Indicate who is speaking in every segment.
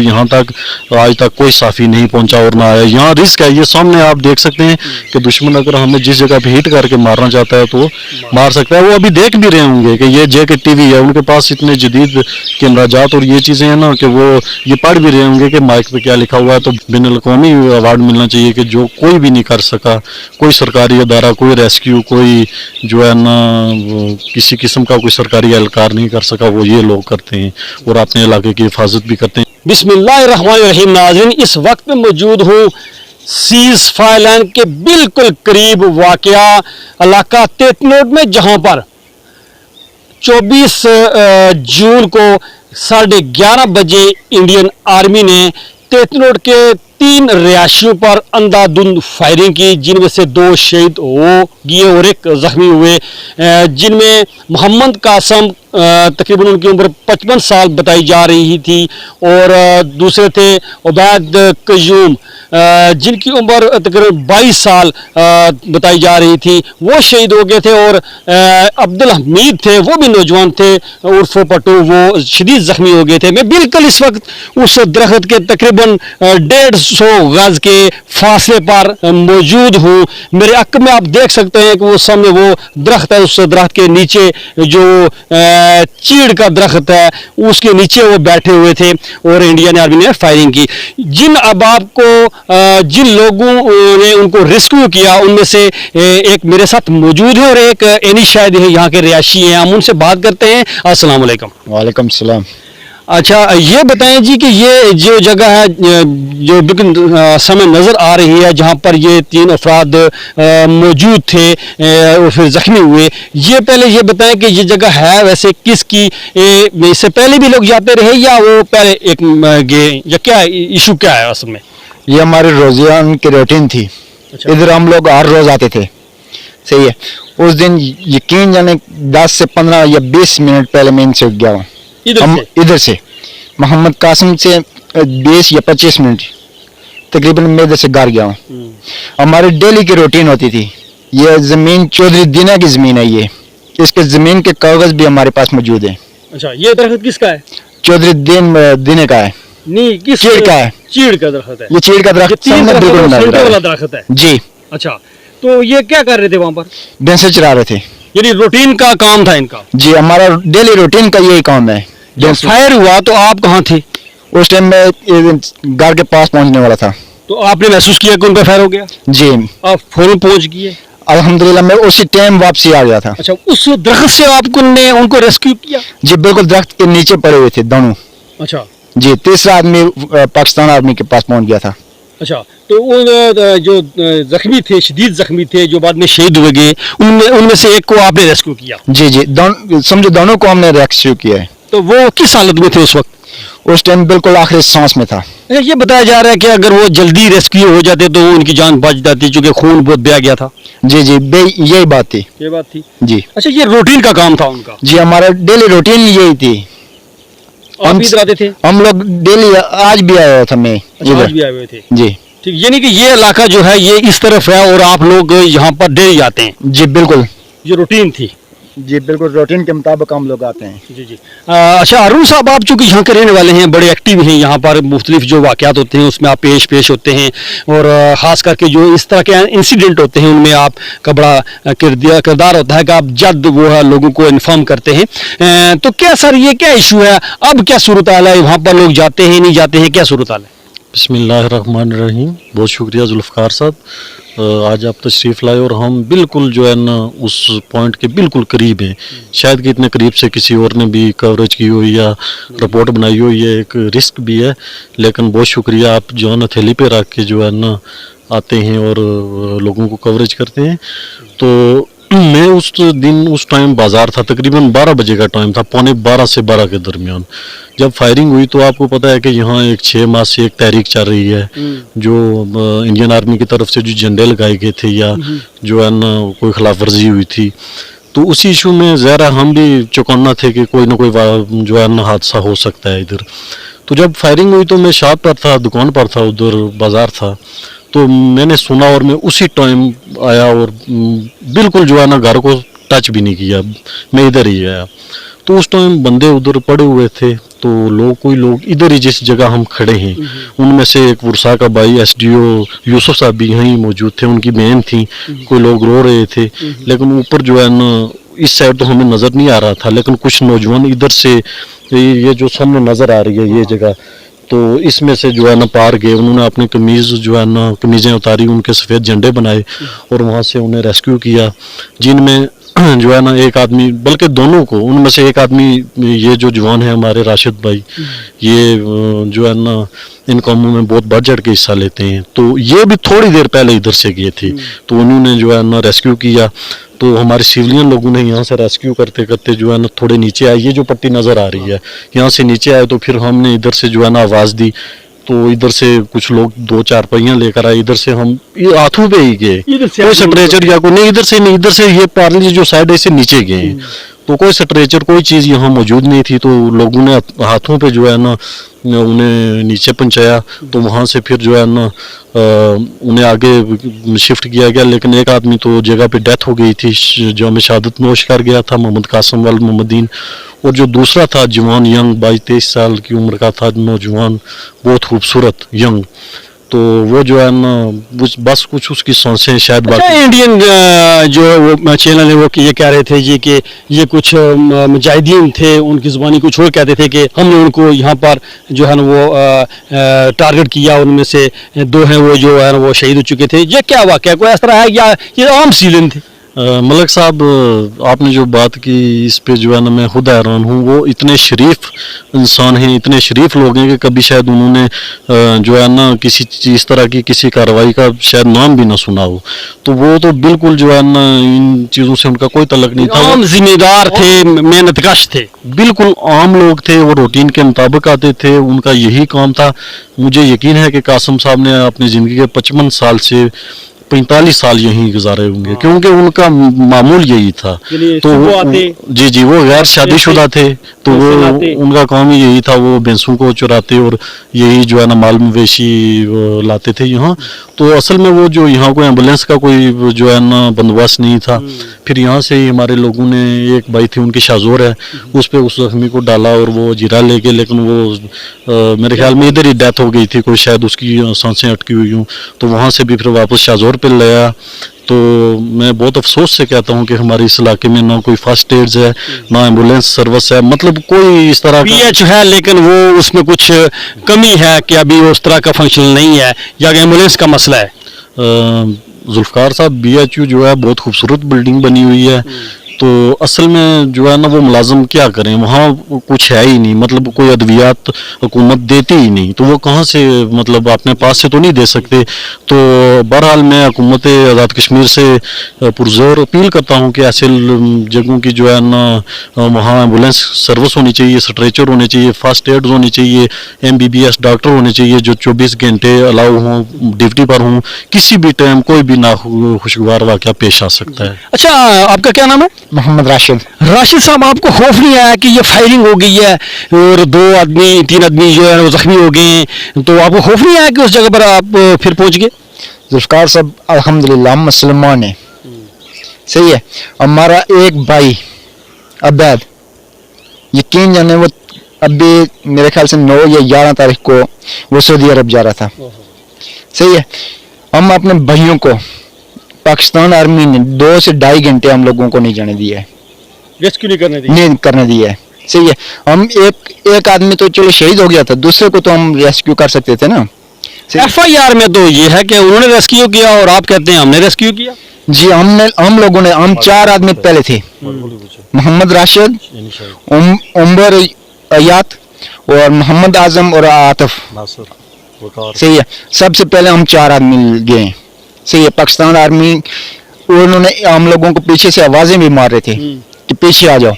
Speaker 1: यहाँ तक आज तक कोई साफी नहीं पहुंचा और ना आया। यहाँ रिस्क है, ये सामने आप देख सकते हैं कि दुश्मन अगर हमें जिस जगह पे हिट करके मारना चाहता है तो मार सकता है। वो अभी देख भी रहे होंगे कि ये जेके टीवी है, उनके पास इतने जदीद कैमराजात और ये चीज़ें हैं ना कि वो ये पढ़ भी रहे होंगे कि माइक पे क्या लिखा हुआ है। तो बिनुल-अक़वामी अवार्ड मिलना चाहिए कि जो कोई भी नहीं कर सका, कोई सरकारी अदारा, कोई रेस्क्यू, कोई जो है ना किसी किस्म का कोई सरकारी एहलकार नहीं कर सका, वो ये लोग करते हैं और अपने इलाके की हिफाजत भी करते हैं।
Speaker 2: बिस्मिल्लाहिर्रहमानिर्रहीम। नाज़रीन, इस वक्त में मौजूद हूँ सीज फायर लाइन के बिल्कुल करीब वाक़या इलाका तेतनोट में, जहाँ पर 24 जून को 11:30 बजे इंडियन आर्मी ने तेतनोट के 3 रिहायशियों पर अंधाधुंध फायरिंग की, जिनमें से 2 शहीद हो गए और 1 जख्मी हुए, जिनमें मोहम्मद कासम तकरीबन उनकी उम्र 55 साल बताई जा रही थी और दूसरे थे उबैद कयूम जिनकी उम्र तकरीबन 22 साल बताई जा रही थी, वो शहीद हो गए थे। और अब्दुल हमीद थे, वो भी नौजवान थे उर्फ पट्टू, वो शदीद जख्मी हो गए थे। मैं बिल्कुल इस वक्त उस दरख्त के तकरीबन 150 गज के फासले पर मौजूद हूँ। मेरे अक में आप देख सकते हैं कि वो सामने वो दरख्त है, उस दरख्त के नीचे जो चीड़ का दरख्त है उसके नीचे वो बैठे हुए थे और इंडियन आर्मी ने फायरिंग की। जिन अहबाब को जिन लोगों ने उनको रेस्क्यू किया उनमें से एक मेरे साथ मौजूद है और एक एनी शायद है, यहाँ के रिहायशी हैं, हम उनसे बात करते हैं। अस्सलाम वालेकुम।
Speaker 1: वालेकुम सलाम।
Speaker 2: अच्छा, ये बताएं जी कि ये जो जगह है जो बिल्कुल समय नज़र आ रही है, जहाँ पर ये 3 अफराद मौजूद थे और फिर ज़ख्मी हुए, ये पहले ये बताएं कि ये जगह है वैसे किसकी, इससे पहले भी लोग जाते रहे या वो पहले एक गए, या क्या इशू क्या है असल में?
Speaker 3: ये हमारी रोज़ाना की रूटीन थी।
Speaker 2: अच्छा।
Speaker 3: इधर हम लोग हर रोज़ आते थे, सही है। उस दिन यकीन जाने 10 से 15 या 20 मिनट पहले मैं इनसे गया हूँ, इधर से मोहम्मद कासिम से 20 या 25 मिनट तकरीबन मैं इधर से घर गया हूँ। हमारी डेली की रूटीन होती थी। ये ज़मीन चौधरी दीना की ज़मीन है, ये इसके ज़मीन के कागज़ भी हमारे पास मौजूद हैं।
Speaker 2: अच्छा, ये दरख्त किसका है?
Speaker 3: चौधरी दीने का है।
Speaker 2: नहीं, किस
Speaker 3: चीड़ का है।
Speaker 2: चीड़ का दरख्त है।
Speaker 3: ये चीड़ का दरख्त
Speaker 2: वाला दरख्त है
Speaker 3: जी।
Speaker 2: अच्छा, तो ये क्या कर रहे थे वहाँ पर?
Speaker 3: भैंसे चरा रहे थे।
Speaker 2: यानी रूटीन का काम था इनका?
Speaker 3: जी, हमारा डेली रूटीन का यही काम है।
Speaker 2: जब फायर हुआ तो आप कहाँ थे?
Speaker 3: उस टाइम मैं घर के पास पहुंचने वाला था।
Speaker 2: तो आपने महसूस किया कि उन पर फायर हो गया?
Speaker 3: जी।
Speaker 2: आप फौरन पहुंच गए?
Speaker 3: अल्हम्दुलिल्लाह मैं उसी टाइम वापसी आ गया था।
Speaker 2: अच्छा, उस दरख्त से आपको ने उनको रेस्क्यू किया?
Speaker 3: जी बिल्कुल, दरख्त के नीचे पड़े हुए थे दोनों।
Speaker 2: अच्छा
Speaker 3: जी, तीसरा आदमी पाकिस्तान आर्मी के पास पहुंच गया था।
Speaker 2: अच्छा, तो उन जो जख्मी थे, शदीद जख्मी थे, जो बाद में शहीद हुए गए, उनमें से एक को आपने रेस्क्यू किया?
Speaker 3: जी जी, समझो दोनों को हमने रेस्क्यू किया है।
Speaker 2: तो वो किस हालत में थे उस वक्त?
Speaker 3: उस टाइम बिल्कुल आखिरी सांस में था।
Speaker 2: ये बताया जा रहा है कि अगर वो जल्दी रेस्क्यू हो जाते तो उनकी जान बच जाती, क्योंकि खून बहुत बह गया था।
Speaker 3: जी जी, यही बात थी।
Speaker 2: ये बात थी
Speaker 3: जी।
Speaker 2: अच्छा, ये रूटीन का काम था उनका?
Speaker 3: जी, हमारा डेली रूटीन यही थी।
Speaker 2: आप इधर आते थे?
Speaker 3: हम लोग डेली, आज भी आया था मैं।
Speaker 2: अच्छा, आज भी आए हुए थे?
Speaker 3: जी
Speaker 2: ठीक, यानी कि ये इलाका जो है ये इस तरफ है और आप लोग यहाँ पर डेली आते हैं?
Speaker 3: जी बिल्कुल,
Speaker 2: ये रूटीन थी?
Speaker 3: जी बिल्कुल, रूटीन के मुताबिक हम लोग आते हैं।
Speaker 2: जी जी। अच्छा अरुण साहब, आप चूँकि यहाँ के रहने वाले हैं, बड़े एक्टिव हैं यहाँ पर, मुख्तलिफ जो वाक़यात होते हैं उसमें आप पेश होते हैं और ख़ास करके जो इस तरह के इंसिडेंट होते हैं उनमें आपका बड़ा किरदार होता है कि आप जल्द वो है लोगों को इन्फॉर्म करते हैं। तो क्या सर ये क्या इशू है, अब क्या सूरत हाल है, वहाँ पर लोग जाते हैं नहीं जाते हैं, क्या सूरत हाल है?
Speaker 1: बिस्मिल्लाहिर्रहमानिर्रहीम। बहुत शुक्रिया जुल्फ़कार साहब, आज आप तशरीफ़ लाए और हम बिल्कुल जो है ना उस पॉइंट के बिल्कुल करीब हैं। शायद कि इतने करीब से किसी और ने भी कवरेज की हो या रिपोर्ट बनाई हो, ये एक रिस्क भी है, लेकिन बहुत शुक्रिया आप जो है ना थैली पे रख के जो है ना आते हैं और लोगों को कवरेज करते हैं। तो मैं उस दिन उस टाइम बाज़ार था, तकरीबन 12 बजे का टाइम था, 11:15 से 12 के दरमियान जब फायरिंग हुई। तो आपको पता है कि यहाँ एक 6 माह से एक तहरीक चल रही है, जो इंडियन आर्मी की तरफ से जो झंडे लगाए गए थे या जो है ना कोई खिलाफ वर्जी हुई थी, तो उसी इशू में ज़रा हम भी चौकन्ना थे कि कोई ना कोई जो है ना हादसा हो सकता है इधर। तो जब फायरिंग हुई तो मैं शॉप पर था, दुकान पर था, उधर बाज़ार था, तो मैंने सुना और मैं उसी टाइम आया और बिल्कुल जो है ना घर को टच भी नहीं किया, मैं इधर ही आया। तो उस टाइम बंदे उधर पड़े हुए थे तो कोई लोग इधर ही जिस जगह हम खड़े हैं उनमें से एक वर्षा का भाई SDO यूसुफ साहब भी यहीं मौजूद थे, उनकी बहन थी, कोई लोग रो रहे थे, लेकिन ऊपर जो है ना इस साइड तो हमें नज़र नहीं आ रहा था, लेकिन कुछ नौजवान इधर से ये जो सामने नज़र आ रही है ये जगह, तो इसमें से जो है ना पार गए, उन्होंने अपनी कमीज़ जो है ना कमीज़ें उतारी, उनके सफ़ेद झंडे बनाए और वहाँ से उन्हें रेस्क्यू किया, जिनमें जो है ना एक आदमी, बल्कि दोनों को, उनमें से एक आदमी ये जो जवान है हमारे राशिद भाई, ये जो है ना इन कामों में बहुत बढ़ चढ़ के हिस्सा लेते हैं, तो ये भी थोड़ी देर पहले इधर से गए थे, तो उन्होंने जो है ना रेस्क्यू किया। तो हमारे सिविलियन लोगों ने यहाँ से रेस्क्यू करते करते जो है ना थोड़े नीचे आए, ये जो पट्टी नज़र आ रही है यहाँ से नीचे आए, तो फिर हमने इधर से जो है ना आवाज़ दी, तो इधर से कुछ लोग 2-4 पहियां लेकर आए, इधर से हम ये हाथों पे ही गए, कोई स्ट्रेचर या कोई नहीं, इधर से नहीं, इधर से ये पार्ली जो साइड है इससे नीचे गए, तो कोई स्ट्रेचर कोई चीज़ यहाँ मौजूद नहीं थी, तो लोगों ने हाथों पे जो है ना उन्हें नीचे पहुंचाया, तो वहाँ से फिर जो है ना उन्हें आगे शिफ्ट किया गया, लेकिन एक आदमी तो जगह पे डेथ हो गई थी जो हमें शहादत नोश कर गया था, मोहम्मद कासिम वाल मोहम्मदीन, और जो दूसरा था जवान यंग 22-23 साल की उम्र का था नौजवान, बहुत खूबसूरत यंग, तो वो जो है ना बस कुछ उसकी सांसें शायद
Speaker 2: अच्छा, इंडियन जो वो चैनल है वो ये कह रहे थे जी कि ये कुछ मुजाहिदीन थे, उनकी ज़ुबानी कुछ और कहते थे कि हमने उनको यहाँ पर जो है ना वो टारगेट किया, उनमें से 2 हैं वो जो है ना वो शहीद हो चुके थे, ये क्या वाक़या कोई इस तरह है या ये आम सीलन थे?
Speaker 1: मलक साहब, आपने जो बात की इस पे जो है ना मैं खुद हैरान हूँ, वो इतने शरीफ इंसान हैं, इतने शरीफ लोग हैं कि कभी शायद उन्होंने जो है ना किसी इस तरह की किसी कार्रवाई का शायद नाम भी ना सुना हो, तो वो तो बिल्कुल जो है ना इन चीज़ों से उनका कोई तल्लुक नहीं था,
Speaker 2: आम जिम्मेदार थे, मेहनतकश थे,
Speaker 1: बिल्कुल आम लोग थे, वो रूटीन के मुताबिक आते थे, उनका यही काम था। मुझे यकीन है कि कासिम साहब ने अपनी ज़िंदगी के 55 साल से 45 साल यहीं गुजारे होंगे, क्योंकि उनका मामूल यही था, तो जी वो गैर शादीशुदा थे, तो वो उनका काम ही यही था, वो भैंसों को चुराते और यही जो है ना माल मवेशी लाते थे यहाँ, तो असल में वो जो यहाँ कोई एम्बुलेंस का कोई जो है ना बंदोबस्त नहीं था, फिर यहाँ से ही हमारे लोगों ने, एक भाई थी उनकी शाजोर है, उस पर उस जख्मी को डाला और वो जीरा ले गए, लेकिन वो मेरे ख्याल में इधर ही डेथ हो गई थी, कोई शायद उसकी सांसें अटकी हुई हूँ, तो वहाँ से भी फिर वापस शाजोर पे लाया। तो मैं बहुत अफसोस से कहता हूँ कि हमारे इस इलाके में ना कोई फर्स्ट एड्स है, ना एम्बुलेंस सर्विस है, मतलब कोई इस तरह
Speaker 2: PH है, लेकिन वो उसमें कुछ कमी है कि अभी उस तरह का फंक्शन नहीं है, या एम्बुलेंस का मसला है?
Speaker 1: जुल्फकार साहब, BHU जो है बहुत खूबसूरत बिल्डिंग बनी हुई है, तो असल में जो है ना वो मुलाजिम क्या करें, वहाँ कुछ है ही नहीं, मतलब कोई अद्वियात हुकूमत देती ही नहीं, तो वो कहाँ से, मतलब अपने पास से तो नहीं दे सकते। तो बहरहाल मैं हुकूमत आज़ाद कश्मीर से पुरज़ोर अपील करता हूँ कि ऐसे जगहों की जो है ना वहाँ एम्बुलेंस सर्विस होनी चाहिए, स्ट्रेचर होने चाहिए, फर्स्ट एड होनी चाहिए, MBBS डॉक्टर होने चाहिए जो 24 घंटे अलाउ हों, ड्यूटी पर हों, किसी भी टाइम कोई भी नाखुशगवार वाक़या पेश आ सकता है।
Speaker 2: अच्छा, आपका क्या नाम है?
Speaker 3: मोहम्मद राशिद।
Speaker 2: राशिद साहब, आपको खौफ नहीं आया कि ये फायरिंग हो गई है और 3 आदमी जो है वो जख्मी हो गए हैं, तो आपको खौफ नहीं आया कि उस जगह पर आप फिर पहुंच गए?
Speaker 3: जुल्फकार साहब, अल्हम्दुलिल्लाह हम मुसलमान हैं, सही है। हमारा एक भाई अब्बाद, यकीन जाने वो अभी मेरे ख्याल से 9 या 11 तारीख को वो सऊदी अरब जा रहा था, सही है। हम अपने भाइयों को पाकिस्तान आर्मी ने 2 से 2.5 घंटे हम लोगों को नहीं जाने दिया है,
Speaker 2: रेस्क्यू नहीं
Speaker 3: करने दिया है, सही है। हम एक आदमी तो चलो शहीद हो गया था, दूसरे को तो हम रेस्क्यू कर सकते थे ना।
Speaker 2: FIR में तो ये है कि उन्होंने रेस्क्यू किया और आप कहते हैं हमने रेस्क्यू किया।
Speaker 3: जी, हम 4 आदमी पहले थे, मोहम्मद राशिद, उमर अयात और मोहम्मद आजम और आतिफ, सही है। सबसे पहले हम 4 आदमी गए, सही है। पाकिस्तान आर्मी उन्होंने हम लोगों को पीछे से आवाजें भी मार रहे थे कि पीछे आ जाओ,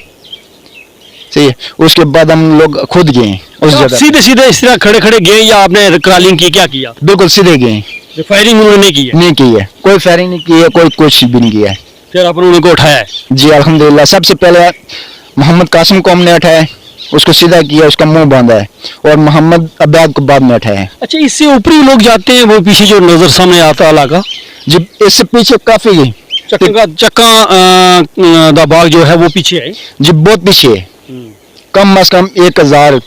Speaker 3: सही है। उसके बाद हम लोग खुद गए उस जगह,
Speaker 2: सीधे इस तरह खड़े गए या आपने क्रॉलिंग की, क्या किया?
Speaker 3: बिल्कुल सीधे गए,
Speaker 2: फायरिंग उन्होंने नहीं की है,
Speaker 3: कोई फायरिंग नहीं की है, कोई कुछ भी नहीं किया है।
Speaker 2: फिर आपने उनको उठाया है?
Speaker 3: जी अल्हम्दुलिल्लाह, सबसे पहले मोहम्मद कासिम को हमने उठाया, उसको सीधा किया, उसका मुंह बांधा है, और मोहम्मद अब्बाद को बाद में उठाया है।
Speaker 2: अच्छा, इससे ऊपरी लोग जाते हैं, वो पीछे जो नजर सामने आता इलाका
Speaker 3: जी, इससे पीछे काफी
Speaker 2: चक्का दा बाग जो है वो पीछे है जी,
Speaker 3: बहुत पीछे है, कम से कम 1000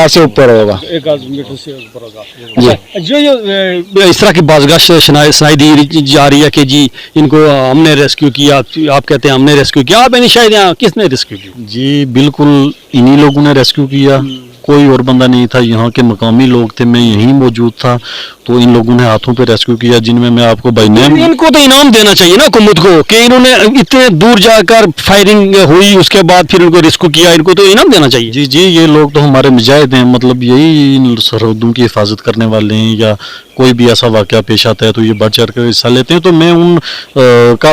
Speaker 3: से ऊपर होगा
Speaker 2: 1000 मीटर से ऊपर होगा।
Speaker 3: जी।
Speaker 2: अच्छा, जो इस तरह की बाज़गाश सुनाई दी जा रही है कि जी इनको हमने रेस्क्यू किया, आप कहते हैं हमने रेस्क्यू किया, आप यानी शायद यहाँ किसने रेस्क्यू किया?
Speaker 1: जी बिल्कुल इन्हीं लोगों ने रेस्क्यू किया, कोई और बंदा नहीं था, यहाँ के मकामी लोग थे, मैं यहीं मौजूद था, तो इन लोगों ने हाथों पे रेस्क्यू किया, जिनमें मैं आपको बाय नेम।
Speaker 2: इनको तो इनाम देना चाहिए ना हुकूमत को कि इन्होंने इतने दूर जाकर फायरिंग हुई, उसके बाद फिर इनको रेस्क्यू किया, इनको तो इनाम देना चाहिए।
Speaker 1: जी जी, ये लोग तो हमारे मुजाहिद हैं, मतलब यही इन सरहदों की हिफाजत करने वाले हैं, या कोई भी ऐसा वाक़या पेश आता है तो ये बढ़ चढ़ कर हिस्सा लेते हैं। तो मैं उन का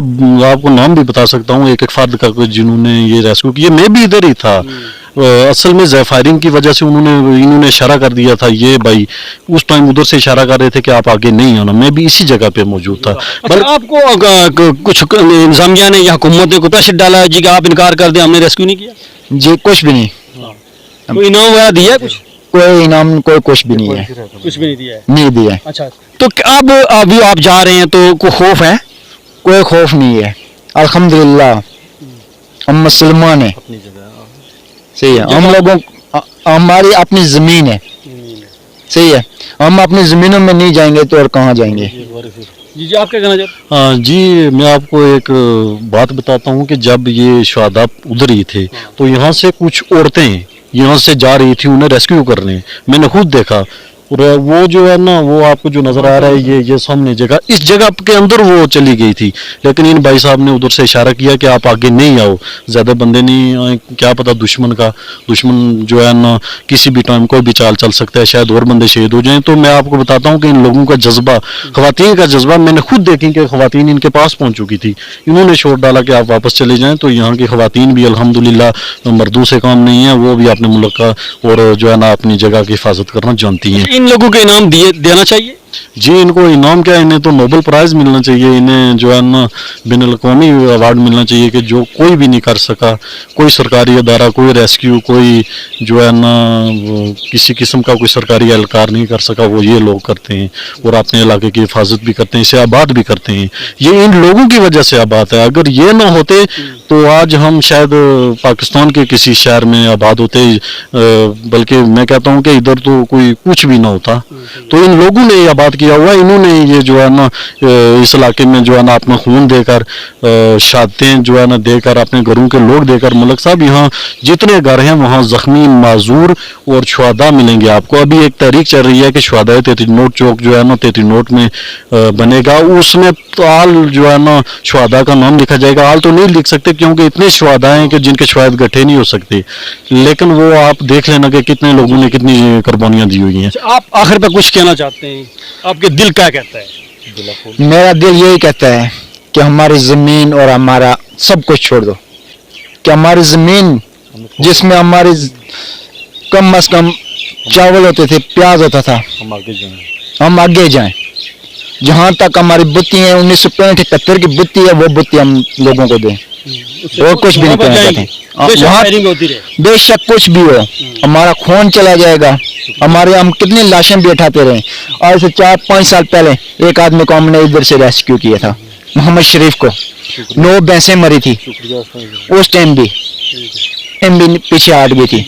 Speaker 1: आपको नाम भी बता सकता हूँ, एक एक फर्द का, जिन्होंने ये रेस्क्यू किया। मैं भी इधर ही था, असल में फायरिंग की वजह से इन्होंने इशारा कर दिया था, ये भाई उस टाइम उधर से इशारा कर रहे थे कि आप आगे नहीं आना, मैं भी इसी जगह पे मौजूद था।
Speaker 2: पर आपको कुछ इंतजामिया ने या हुकूमत ने कोई प्रेशर डाला है जी कि आप इनकार कर दें, हमने रेस्क्यू नहीं किया?
Speaker 3: जी कुछ भी नहीं,
Speaker 2: कोई इनाम वगैरह दिया है?
Speaker 3: कोई इनाम कोई कुछ भी नहीं है,
Speaker 2: कुछ भी नहीं दिया है।
Speaker 3: नहीं दिया है।
Speaker 2: अच्छा, तो अब अभी आप जा रहे हैं तो कोई खौफ है?
Speaker 3: कोई खौफ नहीं है, अल्हम्दुलिल्लाह हम मुसलमान हैं। सही है, हम लोगों हमारी अपनी ज़मीन है, सही है, हम अपनी ज़मीनों में नहीं जाएंगे तो और कहाँ जाएंगे।
Speaker 2: जी जी, आप क्या कहना चाहते हैं?
Speaker 1: हाँ जी, मैं आपको एक बात बताता हूँ कि जब ये शहादा उधर ही थे तो यहाँ से कुछ औरतें यहाँ से जा रही थी उन्हें रेस्क्यू करने, मैंने खुद देखा। और वो जो है ना, वो आपको जो नज़र आ रहा है ये सामने जगह, इस जगह के अंदर वो चली गई थी, लेकिन इन भाई साहब ने उधर से इशारा किया कि आप आगे नहीं आओ, ज़्यादा बंदे नहीं आए, क्या पता दुश्मन जो है ना किसी भी टाइम कोई भी चाल चल सकता है, शायद और बंदे शहीद हो जाएं। तो मैं आपको बताता हूँ कि इन लोगों का जज्बा, ख़वातीन का जज्बा, मैंने खुद देखी कि ख़वातीन इनके पास पहुँच चुकी थी, इन्होंने शोर डाला कि आप वापस चले जाएँ। तो यहाँ की ख़वातीन भी अल्हम्दुलिल्लाह मर्दों से काम नहीं है, वो भी अपने मुल्क का और जो है ना अपनी जगह की हिफाजत करना जानती हैं।
Speaker 2: इन लोगों को इनाम देना चाहिए?
Speaker 1: जी, इनको इनाम क्या, इन्हें तो नोबेल प्राइज़ मिलना चाहिए, इन्हें जो है ना बिन-अल-क़ौमी अवार्ड मिलना चाहिए कि जो कोई भी नहीं कर सका, कोई सरकारी अदारा, कोई रेस्क्यू, कोई जो है ना किसी किस्म का कोई सरकारी एहलकार नहीं कर सका, वो ये लोग करते हैं और अपने इलाके की हिफाजत भी करते हैं, इसे आबाद भी करते हैं। ये इन लोगों की वजह से आबाद है, अगर ये ना होते तो आज हम शायद पाकिस्तान के किसी शहर में आबाद होते, बल्कि मैं कहता हूँ कि इधर तो कोई कुछ भी ना होता। तो इन लोगों ने ये आबाद किया हुआ, इन्होंने ये जो है ना इस इलाके में जो है ना अपना खून देकर, शहादतें जो है ना देकर, अपने घरों के लोग देकर, मलक साहब यहाँ जितने घर हैं वहाँ जख्मी, माजूर और शुहदा मिलेंगे आपको। अभी एक तहरीक चल रही है कि शुहदा 33 नोट चौक जो है ना 33 नोट में बनेगा, उसमें तो आल जो है ना शुहदा का नाम लिखा जाएगा। आल तो नहीं लिख सकते क्योंकि इतने शुहदा हैं कि जिनके शायद गठे नहीं हो सकते, लेकिन वो आप देख लेना कि कितने लोगों ने कितनी कुर्बानियाँ दी हुई हैं।
Speaker 2: आप आखिर पर कुछ कहना चाहते हैं? आपके दिल क्या कहता है?
Speaker 3: मेरा दिल यही कहता है कि हमारी ज़मीन और हमारा सब कुछ छोड़ दो, कि हमारी ज़मीन जिसमें हमारी कम से कम चावल होते थे, प्याज होता था, हम आगे जाएं। जहाँ तक हमारी बुत्ती है 1965-71 की बुत्ती है, वो बुत्ती हम लोगों को दें, और कुछ भी नहीं कहना चाहते। वहाँ बेशक कुछ भी हो, हमारा खून चला जाएगा, हमारे हम कितनी लाशें भी उठाते रहे। आज से 4-5 साल पहले एक आदमी को हमने इधर से रेस्क्यू किया था, मोहम्मद शरीफ को, 9 भैंसें मरी थी उस टाइम भी पीछे हट गई थी।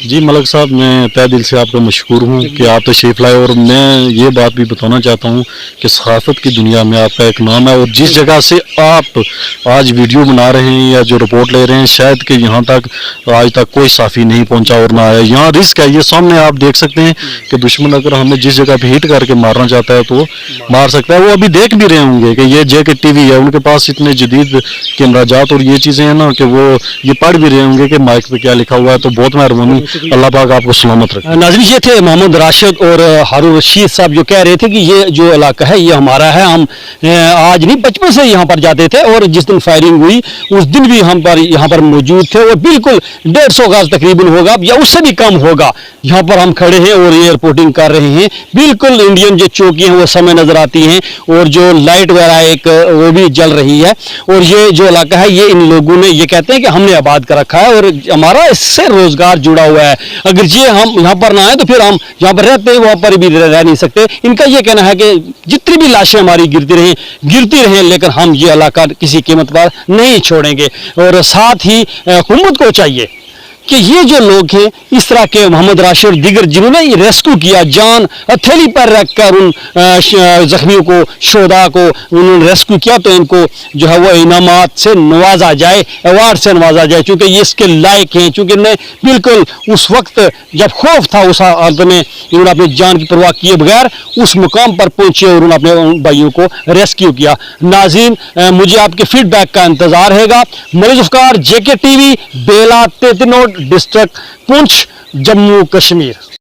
Speaker 1: जी मलक साहब, मैं तहे दिल से आपका मशकूर हूँ कि आप तशरीफ़ लाए, और मैं ये बात भी बताना चाहता हूँ कि सहाफ़त की दुनिया में आपका एक नाम है, और जिस जगह से आप आज वीडियो बना रहे हैं या जो रिपोर्ट ले रहे हैं, शायद कि यहाँ तक आज तक कोई साफ़ी नहीं पहुँचा और ना आया। यहाँ रिस्क है, ये सामने आप देख सकते हैं कि दुश्मन अगर हमें जिस जगह पर हिट करके मारना चाहता है तो मार सकता है। वो अभी देख भी रहे होंगे कि ये JK TV है, उनके पास इतने जदीद कैमराजात और ये चीज़ें हैं ना कि वो ये पढ़ भी रहे होंगे कि माइक पे क्या लिखा हुआ है। तो बहुत मेहरबानी, अल्लाह पाक आपको सलामत रखे।
Speaker 2: नाज़रीन, ये थे मोहम्मद राशिद और हारून रशीद साहब जो कह रहे थे कि ये जो इलाका है ये हमारा है, हम आज नहीं बचपन से यहाँ पर जाते थे, और जिस दिन फायरिंग हुई उस दिन भी हम पर यहाँ पर मौजूद थे, और बिल्कुल 150 गज तकरीबन होगा या उससे भी कम होगा, यहाँ पर हम खड़े हैं और ये रिपोर्टिंग कर रहे हैं। बिल्कुल इंडियन जो चौकी हैं वो समय नजर आती हैं, और जो लाइट वगैरह एक वो भी जल रही है, और ये जो इलाका है ये इन लोगों ने, ये कहते हैं कि हमने आबाद कर रखा है, और अगर हमारा इससे रोजगार जुड़ा हुआ है, अगर ये हम यहाँ पर ना आए तो फिर हम जहाँ पर रहते हैं वहाँ पर भी रह नहीं सकते। इनका ये कहना है कि जितनी भी लाशें हमारी गिरती रहें, लेकिन हम ये इलाका किसी कीमत पर नहीं छोड़ेंगे। और साथ ही हुकूमत को चाहिए कि ये जो लोग हैं इस तरह के मोहम्मद राशिद और दीगर जिन्होंने ये रेस्क्यू किया, जान हथेली पर रखकर उन जख्मियों को, शोधा को उन्होंने रेस्क्यू किया, तो इनको जो है वो इनामात से नवाजा जाए, अवार्ड से नवाजा जाए, क्योंकि ये इसके लायक हैं। क्योंकि इन्हें बिल्कुल उस वक्त जब खौफ था उस हालत में इन्होंने अपनी जान की परवाह किए बगैर उस मुकाम पर पहुंचे और उन्होंने अपने भाइयों को रेस्क्यू किया। नाज़रीन, मुझे आपके फीडबैक का इंतजार रहेगा। मलिक ज़ुल्फ़िकार, JK TV, बेला तेतनोट, डिस्ट्रिक्ट पुंछ, जम्मू कश्मीर।